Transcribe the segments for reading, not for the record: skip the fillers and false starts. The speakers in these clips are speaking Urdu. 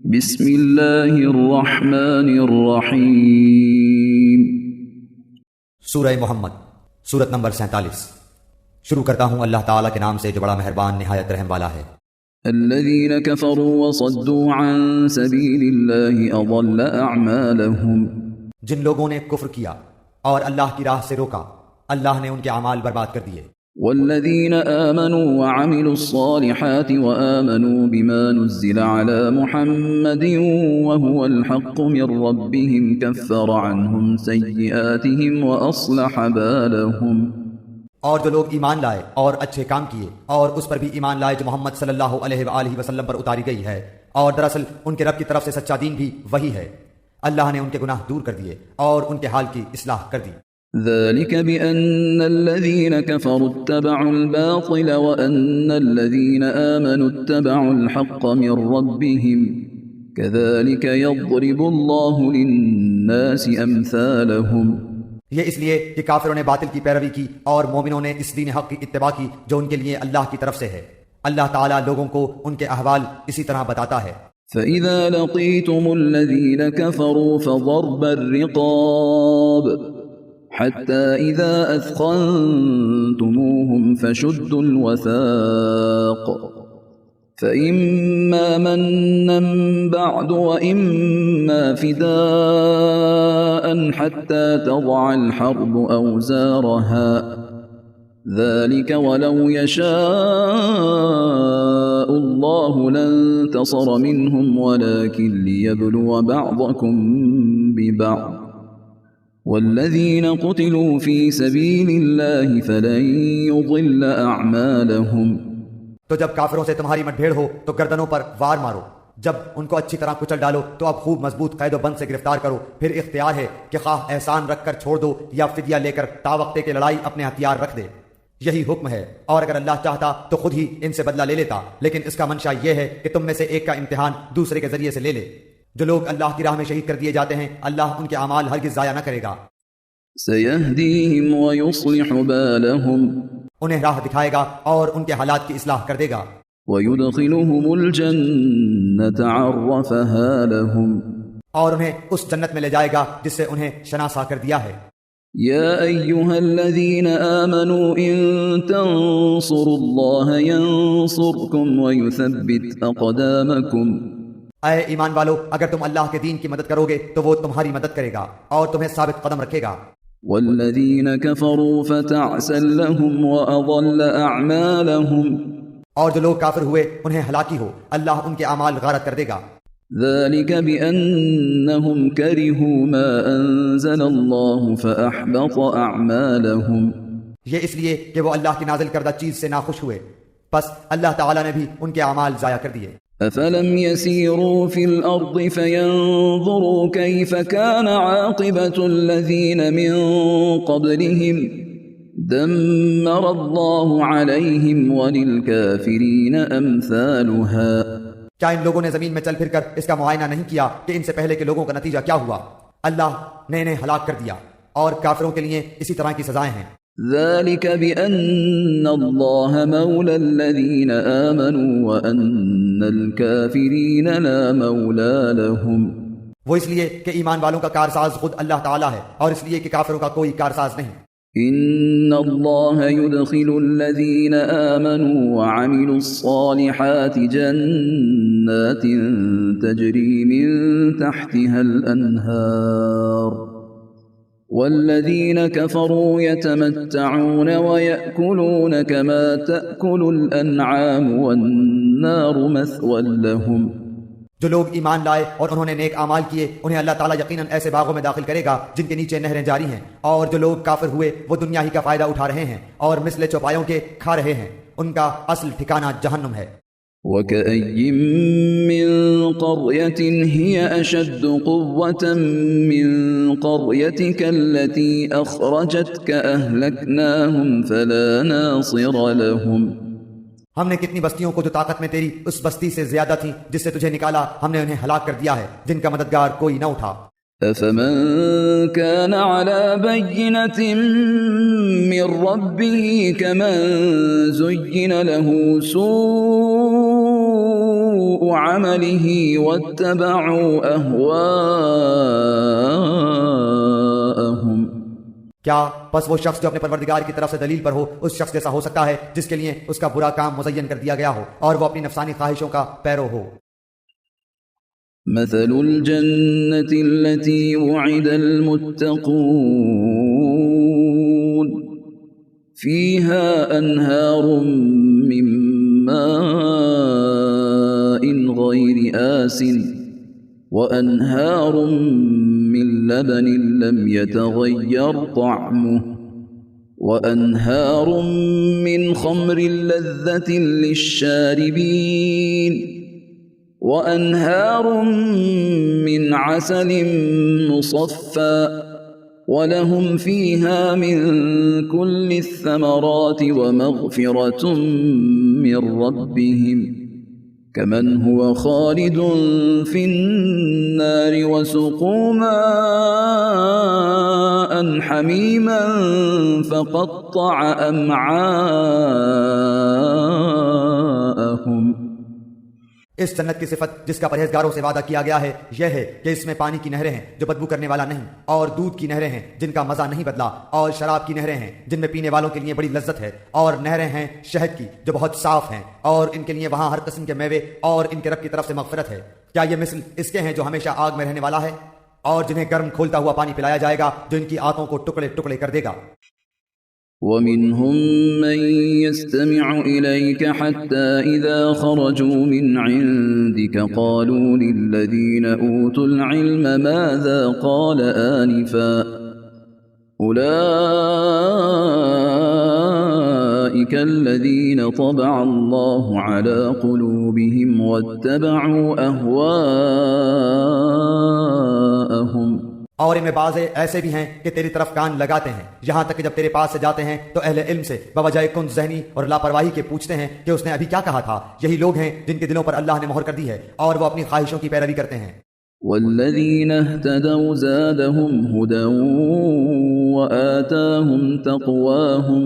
بسم اللہ الرحمن الرحیم۔ سورہ محمد، سورت نمبر 47۔ شروع کرتا ہوں اللہ تعالیٰ کے نام سے جو بڑا مہربان نہایت رحم والا ہے۔ الذین کفروا وصدوا عن سبیل اللہ اضل اعمالهم، جن لوگوں نے کفر کیا اور اللہ کی راہ سے روکا، اللہ نے ان کے اعمال برباد کر دیے۔ والذین آمنوا وعملوا الصالحات وآمنوا بما نزل على محمد وهو الحق من ربهم كفر عنهم سیئاتهم وأصلح بالهم۔ اور جو لوگ ایمان لائے اور اچھے کام کیے اور اس پر بھی ایمان لائے جو محمد صلی اللہ علیہ وآلہ وسلم پر اتاری گئی ہے، اور دراصل ان کے رب کی طرف سے سچا دین بھی وہی ہے، اللہ نے ان کے گناہ دور کر دیے اور ان کے حال کی اصلاح کر دی۔ ذلك بأن الذين كفروا اتبعوا الباطل وأن الذين آمنوا اتبعوا الحق من ربهم كذلك يضرب الله للناس أمثالهم۔ یہ اس لیے کہ کافروں نے باطل کی پیروی کی اور مومنوں نے اس دین حق کی اتباع کی جو ان کے لیے اللہ کی طرف سے ہے۔ اللہ تعالیٰ لوگوں کو ان کے احوال اسی طرح بتاتا ہے۔ فإذا لقيتم الذين كفروا فضرب الرقاب حتى إذا أثخنتموهم فشدوا الوثاق فإما منا بعد وإما فداء حتى تضع الحرب أوزارها ذلك ولو يشاء الله لانتصر منهم ولكن ليبلو بعضكم ببعض والذین قتلوا فی سبیل اللہ فلن یضل اعمالهم۔ تو جب کافروں سے تمہاری مٹ بھیڑ ہو تو گردنوں پر وار مارو، جب ان کو اچھی طرح کچل ڈالو تو اب خوب مضبوط قید و بند سے گرفتار کرو، پھر اختیار ہے کہ خواہ احسان رکھ کر چھوڑ دو یا فدیہ لے کر تاوقتے کے لڑائی اپنے ہتھیار رکھ دے، یہی حکم ہے۔ اور اگر اللہ چاہتا تو خود ہی ان سے بدلہ لے لیتا، لیکن اس کا منشا یہ ہے کہ تم میں سے ایک کا امتحان دوسرے کے ذریعے سے لے لے۔ جو لوگ اللہ کی راہ میں شہید کر دیے جاتے ہیں اللہ ان کے اعمال ہرگز ضائع نہ کرے گا۔ سیہدیہم ویصلح بالہم، انہیں راہ دکھائے گا اور ان کے حالات کی اصلاح کر دے گا۔ ویدخلہم الجنة عرفها لہم، اور انہیں اس جنت میں لے جائے گا جس سے انہیں شناسا کر دیا ہے۔ یا ایہا الذین آمنوا ان تنصروا اللہ ینصرکم ویثبت اقدامکم۔ اے ایمان والو، اگر تم اللہ کے دین کی مدد کرو گے تو وہ تمہاری مدد کرے گا اور تمہیں ثابت قدم رکھے گا۔ والذین کفروا فتعسا لهم واضل اعمالهم، اور جو لوگ کافر ہوئے انہیں ہلاکی ہو، اللہ ان کے اعمال غارت کر دے گا۔ ذلك بأنهم كرهوا ما أنزل الله فأحبط أعمالهم، یہ اس لیے کہ وہ اللہ کی نازل کردہ چیز سے ناخوش ہوئے، پس اللہ تعالیٰ نے بھی ان کے اعمال ضائع کر دیے۔ أفلم يسيروا في الأرض فينظروا كيف كان عاقبة الذين من قبلهم دمر الله عليهم وللكافرين أمثالها۔ کیا ان لوگوں نے زمین میں چل پھر کر اس کا معائنہ نہیں کیا کہ ان سے پہلے کے لوگوں کا نتیجہ کیا ہوا؟ اللہ نے انہیں ہلاک کر دیا اور کافروں کے لیے اسی طرح کی سزائیں ہیں۔ ذلك بأن الله مولى الذين آمنوا وأن الكافرين لا مولى لهم، وہ اس لیے کہ ایمان والوں کا کارساز خود اللہ تعالیٰ ہے اور اس لیے کہ کافروں کا کوئی کارساز نہیں۔ ان اللہ يدخل الذين آمنوا وعملوا الصالحات جنات تجري من تحتها الأنهار والذين كفروا يتمتعون ويأكلون كما تأكل الأنعام والنار مثوى لهم۔ جو لوگ ایمان لائے اور انہوں نے نیک اعمال کیے انہیں اللہ تعالیٰ یقیناً ایسے باغوں میں داخل کرے گا جن کے نیچے نہریں جاری ہیں، اور جو لوگ کافر ہوئے وہ دنیا ہی کا فائدہ اٹھا رہے ہیں اور مثل چوپایوں کے کھا رہے ہیں، ان کا اصل ٹھکانہ جہنم ہے۔ وَكَأَيٍّ مِّن قَرْيَةٍ هِيَ أَشَدُّ قُوَّةً مِّن قَرْيَتِكَ الَّتِي أَخْرَجَتْكَ أَهْلَكْنَاهُمْ فَلَا نَاصِرَ لَهُمْ۔ ہم نے کتنی بستیوں کو جو طاقت میں تیری اس بستی سے زیادہ تھی جس سے تجھے نکالا ہم نے انہیں ہلاک کر دیا ہے، جن کا مددگار کوئی نہ اٹھا۔ أَفَمَن كَانَ عَلَى بَيِّنَةٍ مِّن رَّبِّهِ كَمَن زُيِّنَ لَهُ سُوءُ سوء عمله واتبعوا أهواءهم کیا پس وہ شخص جو اپنے پروردگار کی طرف سے دلیل پر ہو اس شخص جیسا ہو سکتا ہے جس کے لیے اس کا برا کام مزین کر دیا گیا ہو اور وہ اپنی نفسانی خواہشوں کا پیرو ہو؟ مثل الجنة التي وعد المتقون فيها أنهار من ماء غير آسن وأنهار من لبن لم يتغير طعمه وأنهار من خمر لذة للشاربين وأنهار من عسل مصفى ولهم فيها من كل الثمرات ومغفرة من ربهم كمن هو خالد في النار وسقوا ماء حميما فقطع أمعاءهم۔ اس جنت کی صفت جس کا پرہیزگاروں سے وعدہ کیا گیا ہے یہ ہے کہ اس میں پانی کی نہریں ہیں جو بدبو کرنے والا نہیں، اور دودھ کی نہریں ہیں جن کا مزہ نہیں بدلا، اور شراب کی نہریں ہیں جن میں پینے والوں کے لیے بڑی لذت ہے، اور نہریں ہیں شہد کی جو بہت صاف ہیں، اور ان کے لیے وہاں ہر قسم کے میوے اور ان کے رب کی طرف سے مغفرت ہے۔ کیا یہ مثل اس کے ہیں جو ہمیشہ آگ میں رہنے والا ہے اور جنہیں گرم کھولتا ہوا پانی پلایا جائے گا جو ان کی آنتوں کو ٹکڑے ٹکڑے کر دے گا۔ ومنهم من يستمع إليك حتى إذا خرجوا من عندك قالوا للذين أوتوا العلم ماذا قال آنفا أولئك الذين طبع الله على قلوبهم واتبعوا أهواءهم۔ اور ان میں بعض ایسے بھی ہیں کہ تیری طرف کان لگاتے ہیں یہاں تک کہ جب تیرے پاس سے جاتے ہیں تو اہل علم سے بوجہ کن ذہنی اور لاپرواہی کے پوچھتے ہیں کہ اس نے ابھی کیا کہا تھا۔ یہی لوگ ہیں جن کے دلوں پر اللہ نے مہر کر دی ہے اور وہ اپنی خواہشوں کی پیروی کرتے ہیں۔ والذين اهتدوا زادهم هدى وآتاهم تقواهم۔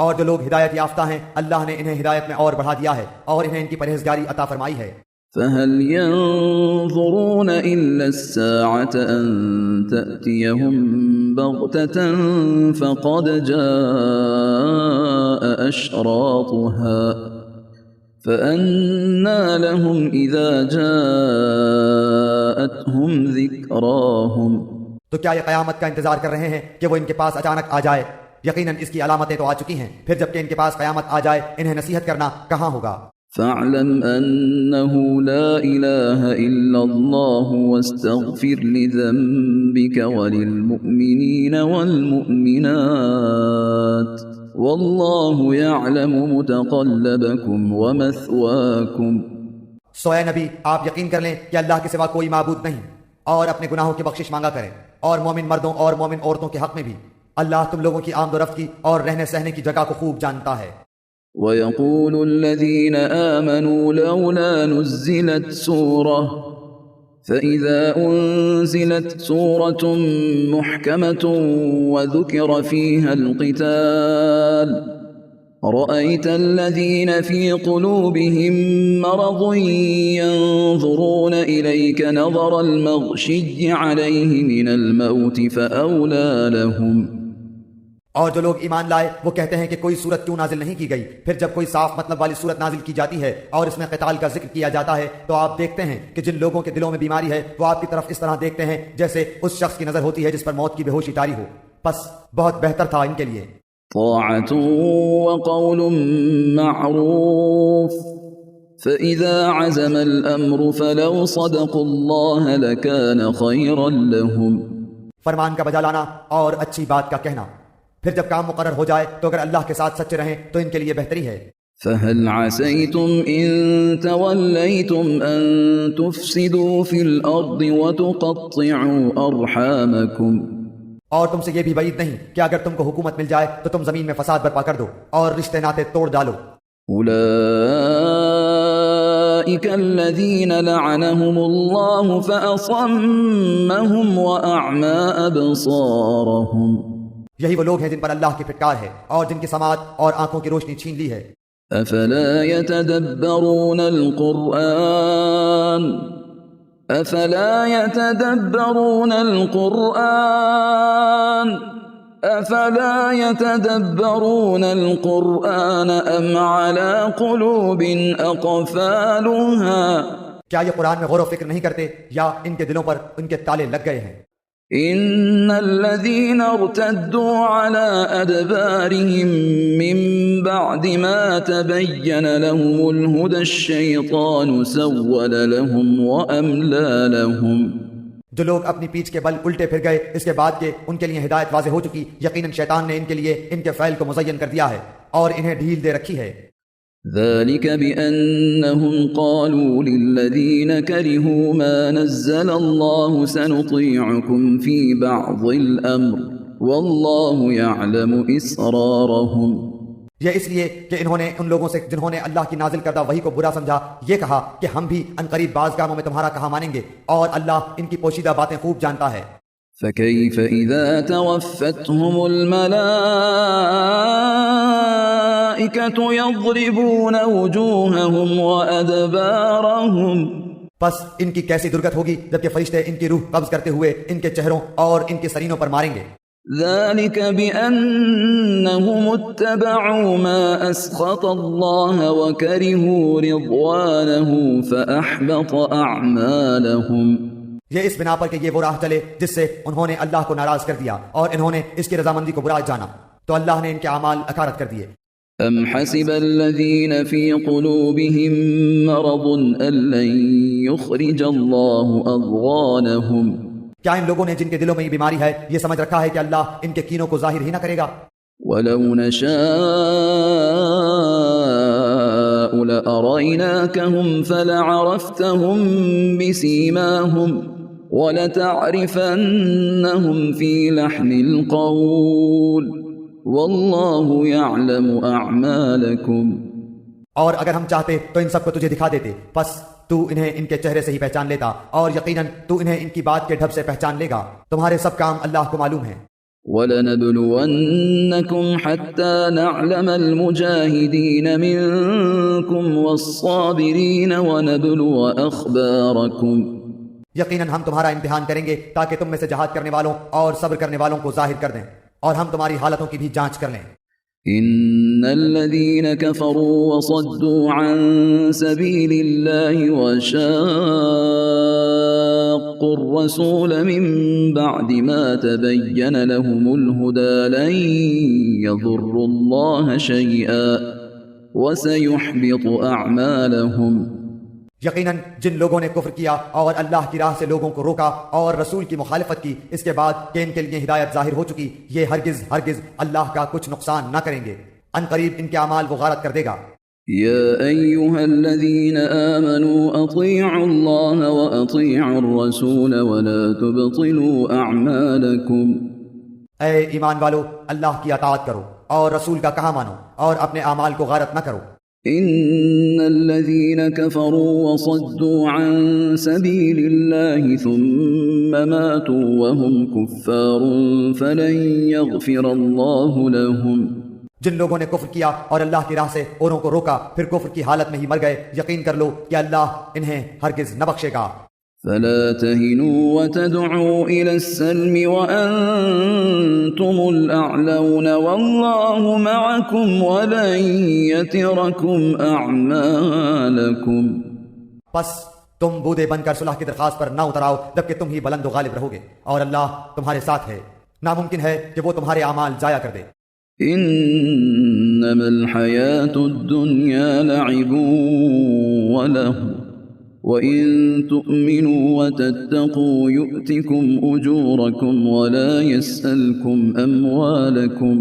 اور جو لوگ ہدایت یافتہ ہیں اللہ نے انہیں ہدایت میں اور بڑھا دیا ہے اور انہیں ان کی پرہیزگاری عطا فرمائی ہے۔ فهل ينظرون إلا الساعة أن تأتيهم بغتة فقد جاء أشراطها فأنى لهم إذا جاءتهم ذكراهم۔ تو کیا یہ قیامت کا انتظار کر رہے ہیں کہ وہ ان کے پاس اچانک آ جائے؟ یقیناً اس کی علامتیں تو آ چکی ہیں، پھر جب کہ ان کے پاس قیامت آ جائے انہیں نصیحت کرنا کہاں ہوگا۔ فاعلم أنه لا إله إلا الله واستغفر لذنبك وللمؤمنين والمؤمنات والله يعلم متقلبكم ومثواكم۔ سو اے نبی آپ یقین کر لیں کہ اللہ کے سوا کوئی معبود نہیں، اور اپنے گناہوں کی بخشش مانگا کریں، اور مومن مردوں اور مومن عورتوں کے حق میں بھی اللہ تم لوگوں کی آمد و رفت کی اور رہنے سہنے کی جگہ کو خوب جانتا ہے۔ وَيَقُولُ الَّذِينَ آمَنُوا لَوْلَا نُزِّلَتْ سُورَةٌ فَإِذَا أُنزِلَتْ سُورَةٌ مُحْكَمَةٌ وَذُكِرَ فِيهَا الْقِتَالُ رَأَيْتَ الَّذِينَ فِي قُلُوبِهِم مَّرَضٌ يَنظُرُونَ إِلَيْكَ نَظَرَ الْمَغْشِيِّ عَلَيْهِ مِنَ الْمَوْتِ فَأَوْلَىٰ لَهُمْ۔ اور جو لوگ ایمان لائے وہ کہتے ہیں کہ کوئی صورت کیوں نازل نہیں کی گئی، پھر جب کوئی صاف مطلب والی صورت نازل کی جاتی ہے اور اس میں قتال کا ذکر کیا جاتا ہے تو آپ دیکھتے ہیں کہ جن لوگوں کے دلوں میں بیماری ہے وہ آپ کی طرف اس طرح دیکھتے ہیں جیسے اس شخص کی نظر ہوتی ہے جس پر موت کی بے ہوشی طاری ہو۔ پس بہت بہتر تھا ان کے لیے طاعة وقول معروف فإذا عزم الأمر فلو صدقوا الله لكان خيرا لهم۔ فرمان کا بجا لانا اور اچھی بات کا کہنا، پھر جب کام مقرر ہو جائے تو اگر اللہ کے ساتھ سچے رہیں تو ان کے لیے بہتری ہے۔ فهل عسيتم إن توليتم أن تفسدوا في الأرض وتقطعوا أرحامكم۔ اور تم سے یہ بھی بعید نہیں کہ اگر تم کو حکومت مل جائے تو تم زمین میں فساد برپا کر دو اور رشتے ناتے توڑ ڈالو۔ أولئك الذين لعنهم الله فأصمهم وأعمى أبصارهم۔ یہی وہ لوگ ہیں جن پر اللہ کی پھٹکار ہے اور جن کی سماعت اور آنکھوں کی روشنی چھین لی ہے۔ أفلا يتدبرون القرآن أم على قلوب أقفالها کیا یہ قرآن میں غور و فکر نہیں کرتے یا ان کے دلوں پر ان کے تالے لگ گئے ہیں؟ إن الذين ارتدوا على أدبارهم من بعد ما تبين لهم الهدى الشيطان سول لهم وأملى لهم جو لوگ اپنی پیٹھ کے بل الٹے پھر گئے اس کے بعد کہ ان کے لیے ہدایت واضح ہو چکی، یقیناً شیطان نے ان کے لیے ان کے فعل کو مزین کر دیا ہے اور انہیں ڈھیل دے رکھی ہے۔ ذلك بأنهم قالوا للذين كرهوا ما نزل الله سنطيعكم في بعض الأمر والله يعلم إسرارهم۔ یہ اس لیے کہ انہوں نے ان لوگوں سے جنہوں نے اللہ کی نازل کردہ وحی کو برا سمجھا یہ کہا کہ ہم بھی عنقریب بعض کاموں میں تمہارا کہا مانیں گے، اور اللہ ان کی پوشیدہ باتیں خوب جانتا ہے۔ فكيف إذا توفتهم الملائكة يضربون وجوههم وأدبارهم پس ان کی کیسی درگت ہوگی جبکہ فرشتے ان کی روح قبض کرتے ہوئے ان کے چہروں اور ان کے سرینوں پر ماریں گے۔ ذلك بأنهم اتبعوا ما أسخط الله وكرهوا رضوانه فأحبط أعمالهم۔ یہ اس بنا پر کہ یہ وہ راہ چلے جس سے انہوں نے اللہ کو ناراض کر دیا اور انہوں نے اس کی رضامندی کو برا جانا، تو اللہ نے ان کے اعمال اکارت کر دیے۔ أم حسب الذين في قلوبهم مرض أن لن يخرج الله أضغانهم کیا ان لوگوں نے جن کے دلوں میں یہ بیماری ہے یہ سمجھ رکھا ہے کہ اللہ ان کے کینوں کو ظاہر ہی نہ کرے گا؟ ولو نشاء لأريناكهم فلعرفتهم بسيماهم وَلَتَعْرِفَنَّهُمْ فِي لَحْنِ الْقَوْلِ وَاللَّهُ يَعْلَمُ أَعْمَالَكُمْ۔ اور اگر ہم چاہتے تو ان سب کو تجھے دکھا دیتے، پس تو انہیں ان کے چہرے سے ہی پہچان لیتا، اور یقیناً تو انہیں ان کی بات کے ڈھب سے پہچان لے گا۔ تمہارے سب کام اللہ کو معلوم ہیں۔ وَلَنَبْلُوَنَّكُمْ حَتَّى نَعْلَمَ الْمُجَاهِدِينَ مِنكُمْ وَالصَّابِرِينَ وَنَبْلُوَ أَخْبَارَكُمْ۔ یقیناً ہم تمہارا امتحان کریں گے تاکہ تم میں سے جہاد کرنے والوں اور صبر کرنے والوں کو ظاہر کر دیں، اور ہم تمہاری حالتوں کی بھی جانچ کر لیں۔ إن الذين كفروا وصدوا عن سبيل الله وشاقوا الرسول من بعد ما تبين لهم الهدى لن يضروا الله شيئا وسيحبط أعمالهم۔ یقیناً جن لوگوں نے کفر کیا اور اللہ کی راہ سے لوگوں کو روکا اور رسول کی مخالفت کی اس کے بعد کہ ان کے لیے ہدایت ظاہر ہو چکی، یہ ہرگز اللہ کا کچھ نقصان نہ کریں گے، ان قریب ان کے اعمال وہ غارت کر دے گا۔ يا أيها الذين آمنوا أطيعوا الله وأطيعوا الرسول ولا تبطلوا أعمالكم۔ اے ایمان والو، اللہ کی اطاعت کرو اور رسول کا کہا مانو اور اپنے اعمال کو غارت نہ کرو۔ إن الذين كفروا وصدوا عن سبيل الله ثم ماتوا وهم كفار فلن يغفر الله لهم۔ جن لوگوں نے کفر کیا اور اللہ کی راہ سے اوروں کو روکا پھر کفر کی حالت میں ہی مر گئے، یقین کر لو کہ اللہ انہیں ہرگز نہ بخشے گا۔ فلا تهنوا وتدعوا إلى السلم وأنتم الأعلون والله معكم ولن يتركم أعمالكم۔ پس تم بودے بن کر صلح کی درخواست پر نہ اتراؤ جبکہ تم ہی بلند و غالب رہو گے، اور اللہ تمہارے ساتھ ہے، ناممکن ہے کہ وہ تمہارے اعمال ضائع کر دے۔ إنما الحياة الدنيا لعب ولهو وَإِن تُؤْمِنُوا وَتَتَّقُوا يُؤْتِكُمْ أُجُورَكُمْ وَلَا يَسْأَلْكُمْ أَمْوَالَكُمْ۔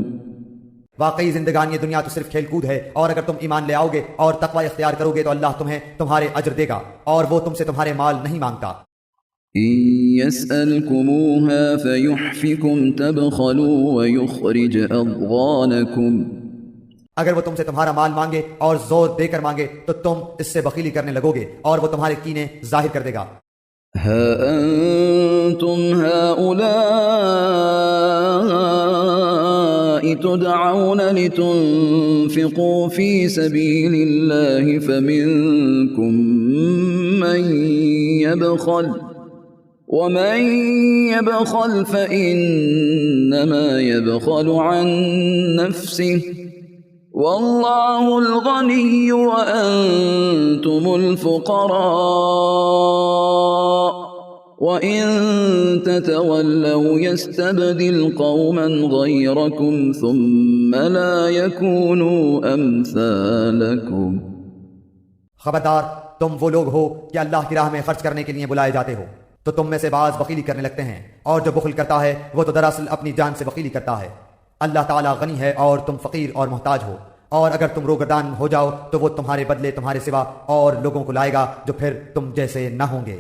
واقعی زندگانی دنیا تو صرف کھیل کود ہے، اور اگر تم ایمان لے آؤ گے اور تقوی اختیار کرو گے تو اللہ تمہیں تمہارے اجر دے گا، اور وہ تم سے تمہارے مال نہیں مانگتا۔ إِن يَسْأَلْكُمُوهَا فَيُحْفِكُمْ تَبْخَلُوا وَيُخْرِجْ أَضْغَانَكُمْ۔ اگر وہ تم سے تمہارا مال مانگے اور زور دے کر مانگے تو تم اس سے بخیلی کرنے لگو گے، اور وہ تمہارے کینے ظاہر کر دے گا۔ ها أنتم هؤلاء تدعون لتنفقوا في سبيل الله فمنكم من يبخل ومن يبخل فإنما يبخل عن نفسه والله الغني وأنتم الفقراء وإن تتولوا يستبدل قوما غيركم ثم لا يكونوا أمثالكم. خبردار، تم وہ لوگ ہو کہ اللہ کی راہ میں خرچ کرنے کے لیے بلائے جاتے ہو تو تم میں سے بعض بخیلی کرنے لگتے ہیں، اور جو بخل کرتا ہے وہ تو دراصل اپنی جان سے بخیلی کرتا ہے۔ اللہ تعالیٰ غنی ہے اور تم فقیر اور محتاج ہو، اور اگر تم روگردان ہو جاؤ تو وہ تمہارے بدلے تمہارے سوا اور لوگوں کو لائے گا جو پھر تم جیسے نہ ہوں گے۔